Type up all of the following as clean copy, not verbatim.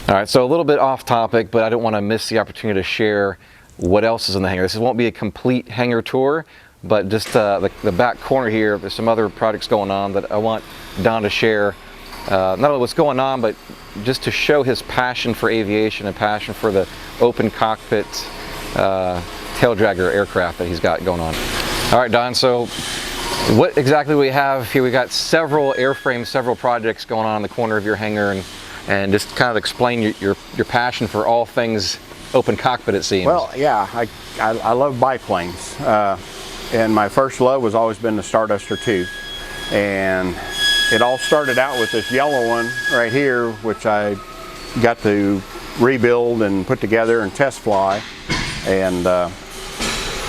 All right, so a little bit off topic, but I don't want to miss the opportunity to share what else is in the hangar. This won't be a complete hangar tour, but just the back corner here, there's some other projects going on that I want Don to share. Not only what's going on, but just to show his passion for aviation and passion for the open cockpit tail dragger aircraft that he's got going on. All right, Don, so what exactly we have here? We got several airframes, several projects going on in the corner of your hangar, and just kind of explain your passion for all things open cockpit, it seems. Well, yeah, I love biplanes, and my first love was always been the Starduster Too, and it all started out with this yellow one right here, which I got to rebuild and put together and test fly, and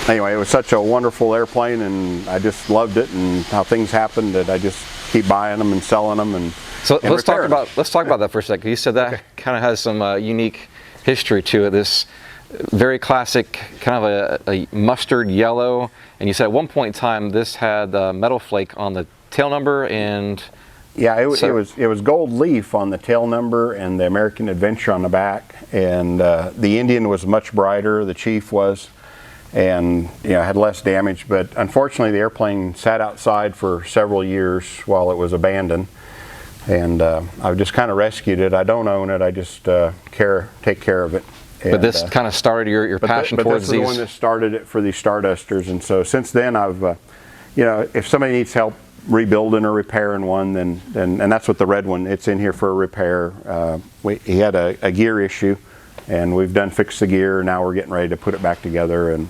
anyway, it was such a wonderful airplane, and I just loved it, and how things happened that I just keep buying them and selling them. And so let's talk about that for a second. You said that kind of has some unique history to it. This very classic kind of a mustard yellow, and you said at one point in time this had metal flake on the tail number, and yeah, it was gold leaf on the tail number and the American Adventure on the back, and the Indian was much brighter, the Chief was, and had less damage. But unfortunately the airplane sat outside for several years while it was abandoned, and I just kind of rescued it. I don't own it, I just take care of it. And, but this kind of started your passion towards these. But this is the one that started it for these Stardusters, and so since then I've if somebody needs help rebuilding or repairing one, then and that's what the red one, it's in here for a repair. He had a gear issue, and we've fixed the gear. Now we're getting ready to put it back together and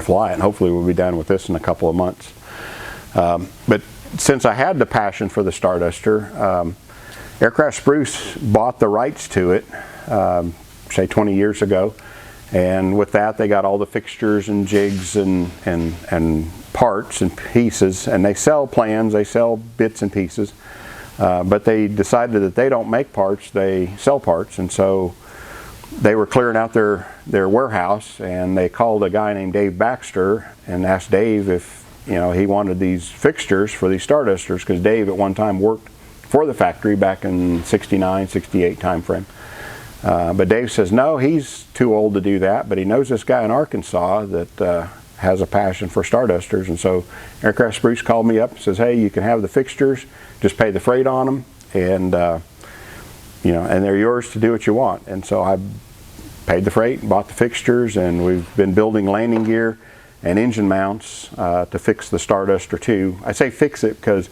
fly it, and hopefully we'll be done with this in a couple of months. But since I had the passion for the Starduster, Aircraft Spruce bought the rights to it, say 20 years ago, and with that they got all the fixtures and jigs and parts and pieces, and they sell plans, they sell bits and pieces, but they decided that they don't make parts, they sell parts. And so they were clearing out their warehouse, and they called a guy named Dave Baxter and asked Dave if he wanted these fixtures for these Stardusters, because Dave at one time worked for the factory back in '69, '68 time frame. But Dave says no, he's too old to do that, but he knows this guy in Arkansas that has a passion for Stardusters. And so Aircraft Spruce called me up and says, hey, you can have the fixtures, just pay the freight on them, and and they're yours to do what you want. And so I paid the freight, bought the fixtures, and we've been building landing gear and engine mounts to fix the Starduster Too. I say fix it because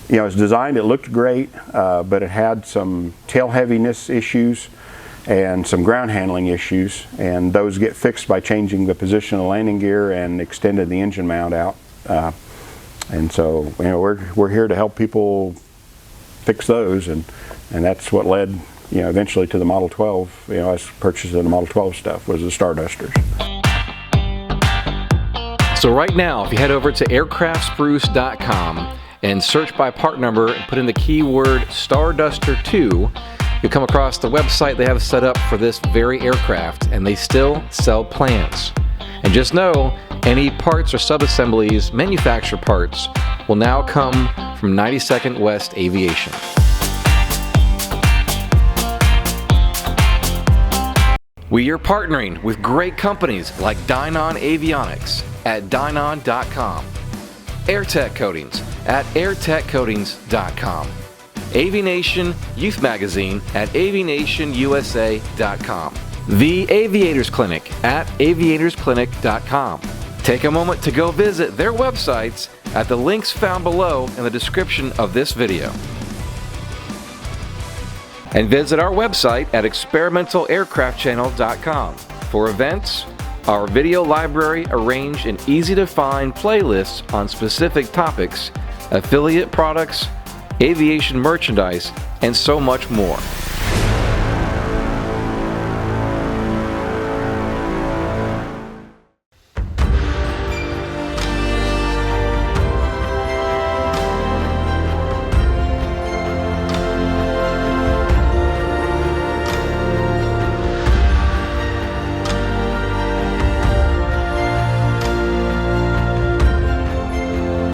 it's designed, it looked great, but it had some tail heaviness issues and some ground handling issues, and those get fixed by changing the position of the landing gear and extending the engine mount out. And so we're here to help people fix those, and that's what led eventually to the Model 12. Us purchasing the Model 12 stuff was the Stardusters. So right now, if you head over to aircraftspruce.com and search by part number and put in the keyword Starduster 2, you'll come across the website they have set up for this very aircraft, and they still sell plans. And just know, any parts or sub-assemblies, manufacturer parts, will now come from 92nd West Aviation. We are partnering with great companies like Dynon Avionics at Dynon.com, Airtech Coatings at AirtechCoatings.com, AviNation Youth Magazine at AviNationUSA.com, the Aviators Clinic at AviatorsClinic.com. Take a moment to go visit their websites at the links found below in the description of this video. And visit our website at ExperimentalAircraftChannel.com for events, our video library arranged in easy-to-find playlists on specific topics, affiliate products, aviation merchandise, and so much more.